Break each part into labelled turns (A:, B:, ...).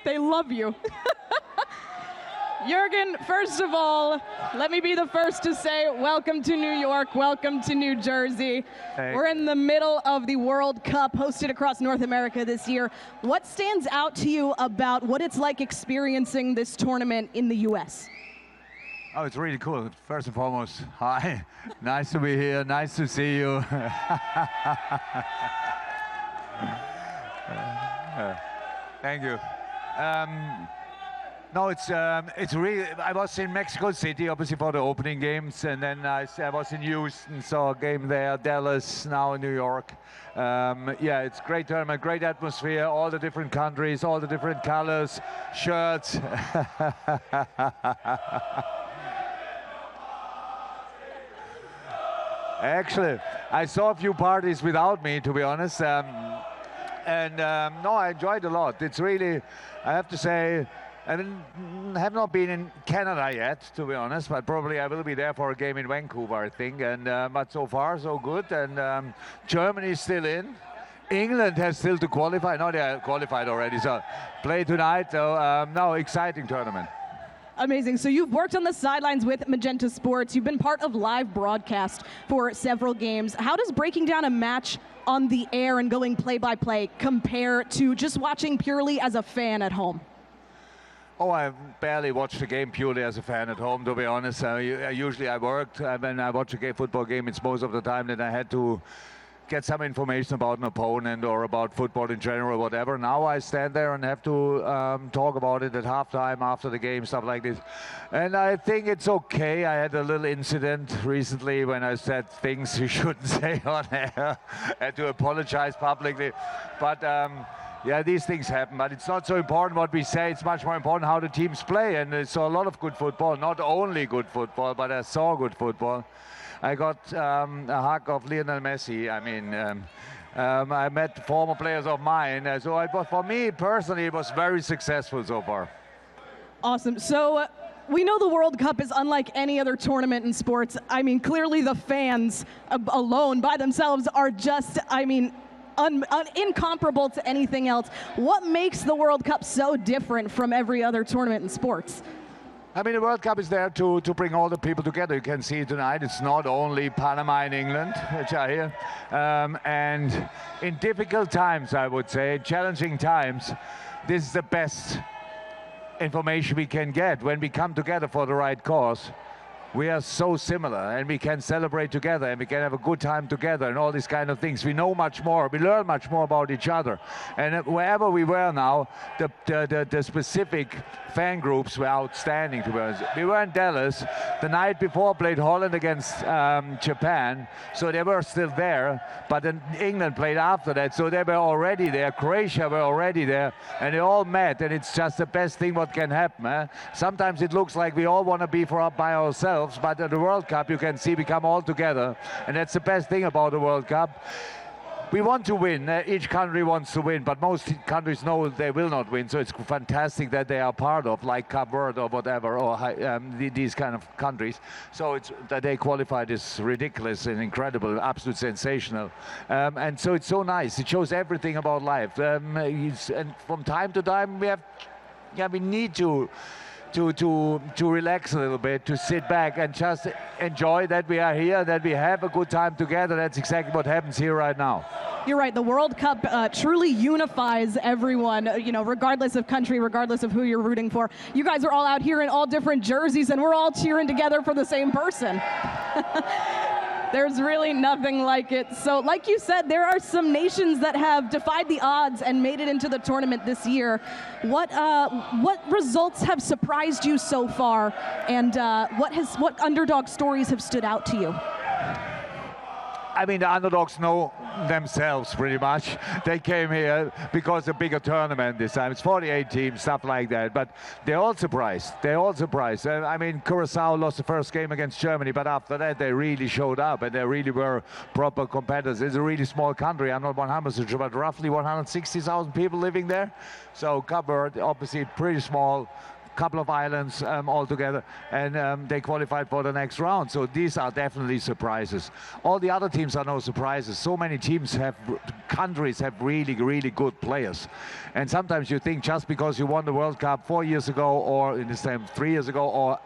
A: They love you. Jurgen, first of all, let me be the first to say welcome to New York, welcome to New Jersey.
B: Hey.
A: We're in the middle of the World Cup hosted across North America this year. What stands out to you about what it's like experiencing this tournament in the US?
B: Oh, it's really cool. First and foremost, hi. Nice to be here. Nice to see you. Thank you. No, it's really. I was in Mexico City, obviously for the opening games, and then I was in Houston, saw a game there. Dallas, now in New York. Yeah, it's great tournament, great atmosphere. All the different countries, all the different colors, shirts. Actually, I saw a few parties without me, to be honest. No, I enjoyed a lot. It's really, I have to say, I have not been in Canada yet, to be honest, but probably I will be there for a game in Vancouver, I think. And but so far, so good. And Germany is still in. England has still to qualify. No, they are qualified already, so play tonight. So no, exciting tournament.
A: Amazing. So you've worked on the sidelines with Magenta Sports. You've been part of live broadcast for several games. How does breaking down a match on the air and going play-by-play compare to just watching purely as a fan at home?
B: Oh, I barely watch the game purely as a fan at home, to be honest. Usually I worked. When I watch a football game, it's most of the time that I had to get some information about an opponent or about football in general, whatever. Now I stand there and have to talk about it at halftime, after the game, stuff like this. And I think it's okay. I had a little incident recently when I said things you shouldn't say on air. I had to apologize publicly. But yeah, these things happen, but it's not so important what we say. It's much more important how the teams play. And I saw a lot of good football, not only good football, but I saw good football. I got a hug of Lionel Messi. I mean, I met former players of mine. So it was, for me personally, it was very successful so far.
A: Awesome. So we know the World Cup is unlike any other tournament in sports. I mean, clearly the fans alone by themselves are just, I mean, incomparable to anything else. What makes the World Cup so different from every other tournament in sports?
B: I mean, the World Cup is there to bring all the people together. You can see tonight, it's not only Panama and England, which are here. And in difficult times, I would say, challenging times, this is the best information we can get. When we come together for the right cause, we are so similar, and we can celebrate together, and we can have a good time together, and all these kind of things. We know much more, we learn much more about each other. And wherever we were now, the specific fan groups were outstanding, to be honest. We were in Dallas the night before, played Holland against Japan, so they were still there, but then England played after that, so they were already there. Croatia were already there, and they all met, and it's just the best thing what can happen. Eh? Sometimes it looks like we all want to be by ourselves, but at the World Cup you can see we come all together, and that's the best thing about the World Cup. We want to win. Each country wants to win, but most countries know they will not win, so it's fantastic that they are part of, like Cape Verde or whatever, or these kind of countries. So it's that they qualified is ridiculous and incredible, absolute sensational. And so it's so nice. It shows everything about life. And from time to time we need to relax a little bit, to sit back and just enjoy that we are here, that we have a good time together. That's exactly what happens here right now.
A: You're right. The World Cup truly unifies everyone, you know, regardless of country, regardless of who you're rooting for. You guys are all out here in all different jerseys, and we're all cheering together for the same person. There's really nothing like it. So like you said, there are some nations that have defied the odds and made it into the tournament this year. What results have surprised you so far, and what underdog stories have stood out to you?
B: I mean, the underdogs know themselves pretty much. They came here because a bigger tournament this time. It's 48 teams, stuff like that. But they're all surprised. They're all surprised. I mean, Curacao lost the first game against Germany, but after that they really showed up, and they really were proper competitors. It's a really small country. I'm not 100% sure, but roughly 160,000 people living there. So Cape Verde, obviously pretty small couple of islands altogether, and they qualified for the next round. So these are definitely surprises. All the other teams are no surprises. So many countries have really, really good players. And sometimes you think just because you won the World Cup 4 years ago, or in the same 3 years ago, or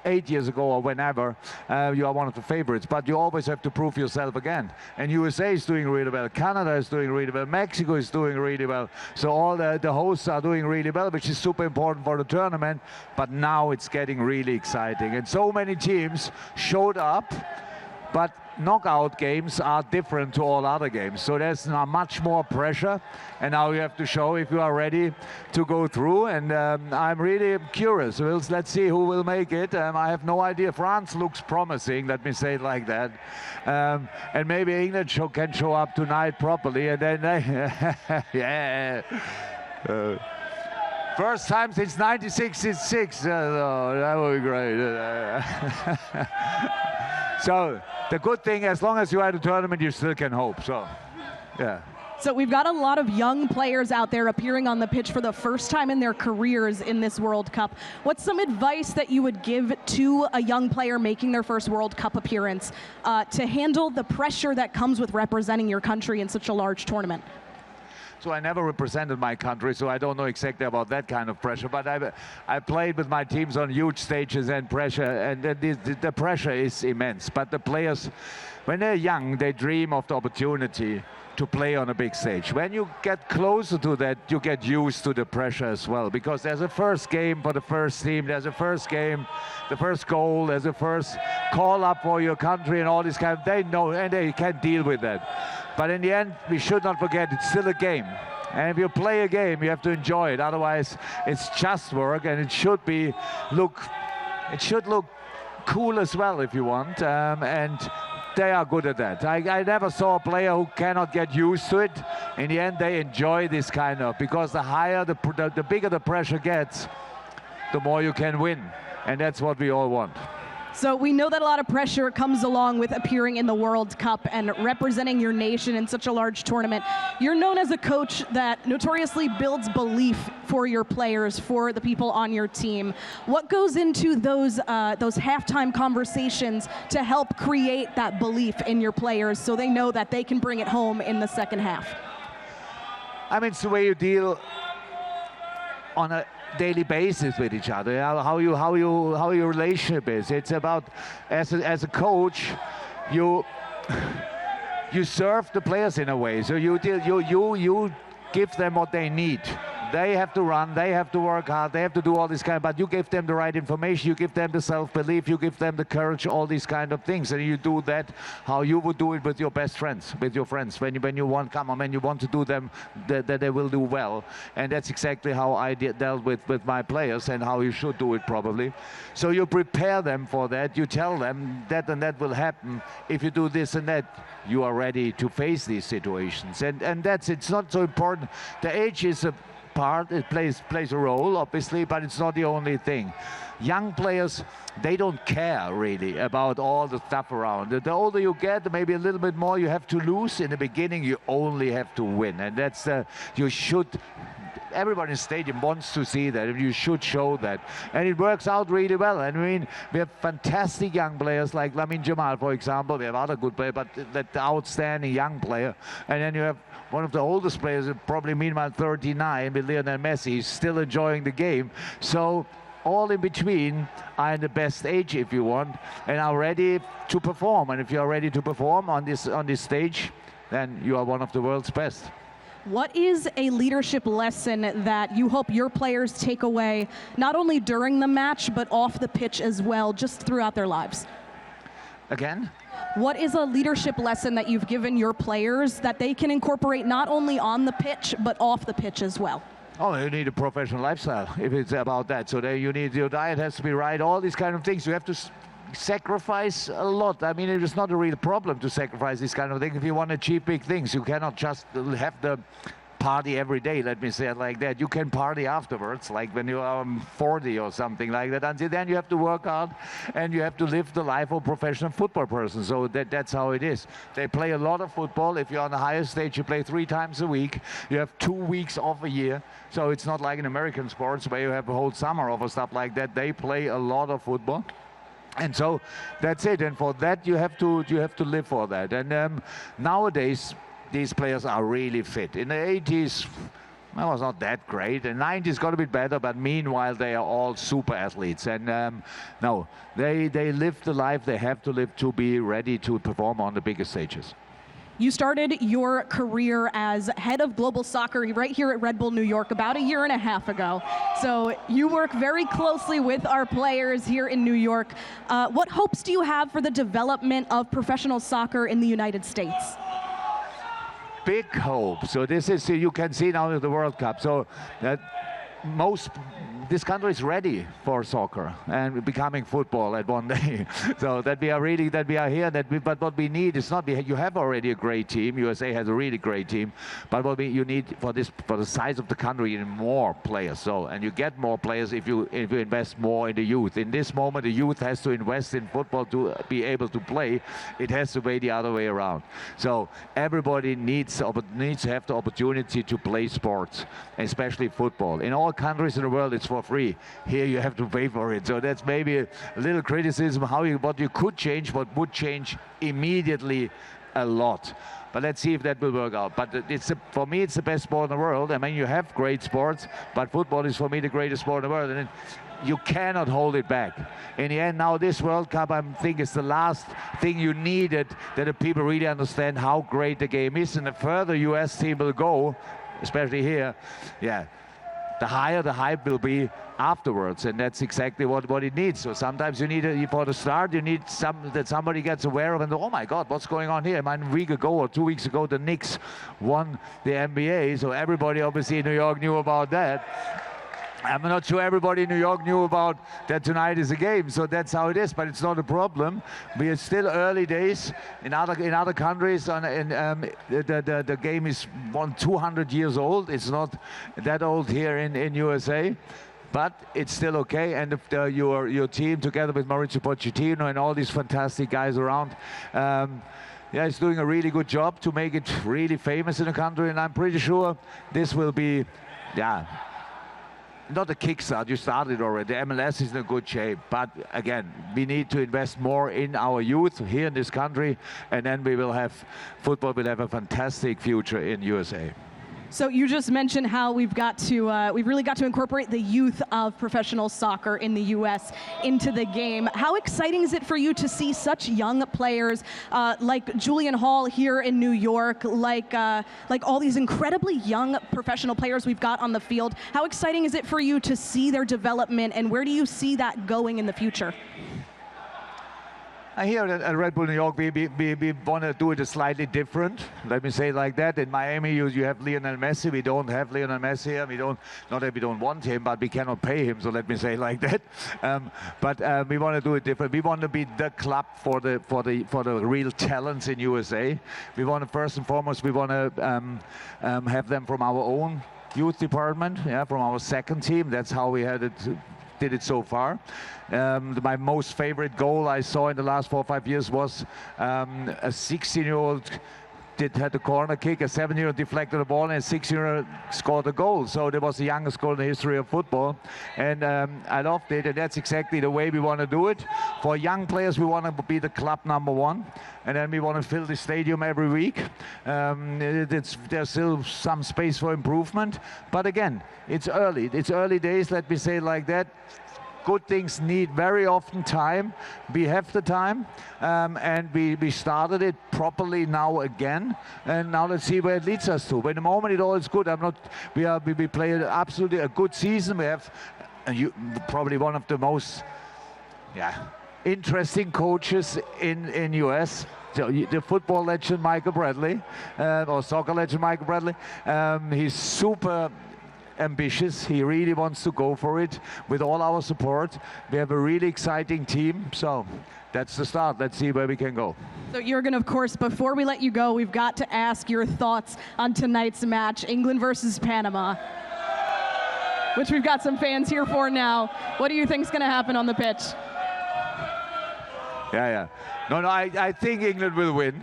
B: 8 years ago, or whenever, you are one of the favorites. But you always have to prove yourself again. And USA is doing really well. Canada is doing really well. Mexico is doing really well. So all the hosts are doing really well, which is super important for the tournament. But now it's getting really exciting. And so many teams showed up, but knockout games are different to all other games. So there's now much more pressure, and now you have to show if you are ready to go through. And I'm really curious. Let's see who will make it. I have no idea. France looks promising, let me say it like that. And maybe England can show up tonight properly, and then yeah. First time since 1966. That would be great. So the good thing, as long as you are at the tournament, you still can hope. So, yeah.
A: So we've got a lot of young players out there appearing on the pitch for the first time in their careers in this World Cup. What's some advice that you would give to a young player making their first World Cup appearance to handle the pressure that comes with representing your country in such a large tournament?
B: So I never represented my country, so I don't know exactly about that kind of pressure. But I played with my teams on huge stages and pressure, and the pressure is immense. But the players, when they're young, they dream of the opportunity to play on a big stage. When you get closer to that, you get used to the pressure as well, because there's a first game for the first team, there's a first game, the first goal, there's a first call up for your country and all this kind of, they know and they can deal with that. But in the end, we should not forget it's still a game. And if you play a game, you have to enjoy it. Otherwise, it's just work, and it should look cool as well if you want. And they are good at that. I never saw a player who cannot get used to it. In the end, they enjoy this kind of, because the higher, the bigger the pressure gets, the more you can win. And that's what we all want.
A: So we know that a lot of pressure comes along with appearing in the World Cup and representing your nation in such a large tournament. You're known as a coach that notoriously builds belief for your players, for the people on your team. What goes into those halftime conversations to help create that belief in your players so they know that they can bring it home in the second half?
B: I mean, it's the way you deal on a daily basis with each other, how your relationship is. It's about, as a coach, you serve the players in a way. So you give them what they need. They have to run, they have to work hard, they have to do all this kind, but you give them the right information, you give them the self-belief, you give them the courage, all these kind of things. And you do that how you would do it with your best friends, with your friends. When you want to do them, that they will do well. And that's exactly how I dealt with my players, and how you should do it probably. So you prepare them for that, you tell them that and that will happen. If you do this and that, you are ready to face these situations. And it's not so important. The age is a part, it plays a role obviously, but it's not the only thing. Young players, they don't care really about all the stuff around. The older you get, maybe a little bit more you have to lose. In the beginning you only have to win, and that's everybody in the stadium wants to see that, and you should show that. And it works out really well. And I mean, we have fantastic young players like Lamine Yamal, for example. We have other good players, but that outstanding young player. And then you have one of the oldest players, probably meanwhile 39, with Lionel Messi. He's still enjoying the game. So all in between are in the best age, if you want, and are ready to perform. And if you are ready to perform on this stage, then you are one of the world's best.
A: What is a leadership lesson that you hope your players take away, not only during the match, but off the pitch as well, just throughout their lives?
B: Again?
A: What is a leadership lesson that you've given your players that they can incorporate not only on the pitch, but off the pitch as well?
B: Oh, you need a professional lifestyle, if it's about that. So there you need, your diet has to be right, all these kind of things. You have to sacrifice a lot. I mean, it is not a real problem to sacrifice this kind of thing. If you want to achieve big things, you cannot just have the party every day, let me say it like that. You can party afterwards, like when you are 40 or something like that. Until then, you have to work hard and you have to live the life of a professional football person. So that's how it is. They play a lot of football. If you're on the highest stage, you play 3 times a week. You have 2 weeks off a year. So it's not like in American sports where you have a whole summer off or stuff like that. They play a lot of football. And so that's it. And for that, you have to live for that. And nowadays, these players are really fit. In the 80s, it was not that great. In the 90s got a bit better, but meanwhile they are all super athletes. And no, they live the life they have to live to be ready to perform on the biggest stages.
A: You started your career as head of global soccer right here at Red Bull New York about 1.5 years ago. So you work very closely with our players here in New York. What hopes do you have for the development of professional soccer in the United States?
B: Big hope. So this is, you can see now the World Cup. So that this country is ready for soccer and becoming football at one day. So that we are here. But what we need is not, you have already a great team. USA has a really great team. But what you need for the size of the country, you need more players. So, and you get more players if you invest more in the youth. In this moment, the youth has to invest in football to be able to play. It has to be the other way around. So everybody needs to have the opportunity to play sports, especially football. In all countries in the world, it's for free. Here you have to pay for it. So that's maybe a little criticism what you could change, what would change immediately a lot. But let's see if that will work out. But for me, it's the best sport in the world. I mean, you have great sports, but football is for me the greatest sport in the world. And you cannot hold it back. In the end, now this World Cup, I think, is the last thing you needed, that the people really understand how great the game is. And the further US team will go, especially here, yeah, the higher the hype will be afterwards, and that's exactly what it needs. So sometimes you need, for the start, you need that somebody gets aware of, and oh my God, what's going on here? I mean, a week ago or 2 weeks ago, the Knicks won the NBA, so everybody obviously in New York knew about that. I'm not sure everybody in New York knew about that tonight is a game, so that's how it is, but it's not a problem. We are still early days. In other countries, the game is 200 years old. It's not that old here in USA, but it's still okay. And if your team, together with Mauricio Pochettino and all these fantastic guys around, yeah, it's doing a really good job to make it really famous in the country, and I'm pretty sure this will be, yeah, not a kickstart, you started already. The MLS is in a good shape, but again, we need to invest more in our youth here in this country, and then football will have a fantastic future in USA.
A: So you just mentioned how we've really got to incorporate the youth of professional soccer in the U.S. into the game. How exciting is it for you to see such young players like Julian Hall here in New York, like all these incredibly young professional players we've got on the field? How exciting is it for you to see their development, and where do you see that going in the future?
B: Here at Red Bull New York, we want to do it slightly different. Let me say it like that. In Miami, you have Lionel Messi. We don't have Lionel Messi here. Not that we don't want him, but we cannot pay him. So let me say it like that. But we want to do it different. We want to be the club for the real talents in USA. We want to, first and foremost, we want to have them from our own youth department, yeah, from our second team. That's how we did it so far. My most favorite goal I saw in the last 4 or 5 years was a 16-year-old had the corner kick, a 7-year-old deflected the ball, and a 6-year-old scored a goal. So that was the youngest goal in the history of football, and I loved it, and that's exactly the way we want to do it. For young players, we want to be the club #1, and then we want to fill the stadium every week. There's still some space for improvement, but again, it's early days, let me say it like that. Good things need very often time. We have the time, and we started it properly now again, and now let's see where it leads us to. But in the moment, it all is good. We play absolutely a good season. We have probably one of the most interesting coaches in US. So the football legend Michael Bradley, or soccer legend Michael Bradley. He's super ambitious. He really wants to go for it with all our support. We have a really exciting team, so that's the start. Let's see where we can go.
A: So Jurgen, of course, before we let you go, we've got to ask your thoughts on tonight's match, England versus Panama, which we've got some fans here for now. What do you think is going to happen on the pitch?
B: Yeah. No, I think England will win.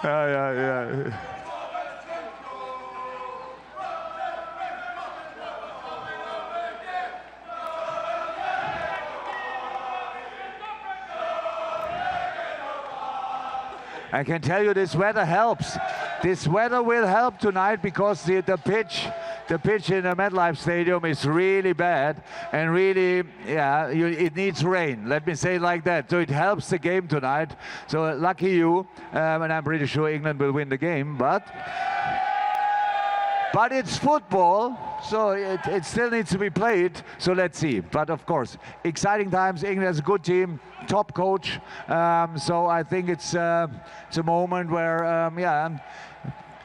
B: Yeah. I can tell you this weather helps. This weather will help tonight because the pitch in the MetLife Stadium is really bad and really, it needs rain. Let me say it like that. So it helps the game tonight. So lucky you, and I'm pretty sure England will win the game. But it's football, so it still needs to be played. So let's see. But of course, exciting times. England has a good team, top coach. So I think it's a moment where,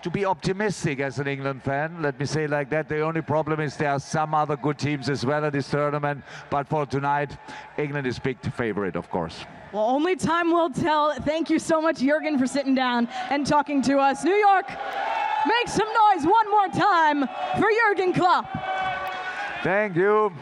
B: to be optimistic as an England fan, let me say it like that. The only problem is there are some other good teams as well at this tournament. But for tonight, England is big favorite, of course.
A: Well, only time will tell. Thank you so much, Jurgen, for sitting down and talking to us. New York, make some noise one more time for Jurgen Klopp.
B: Thank you.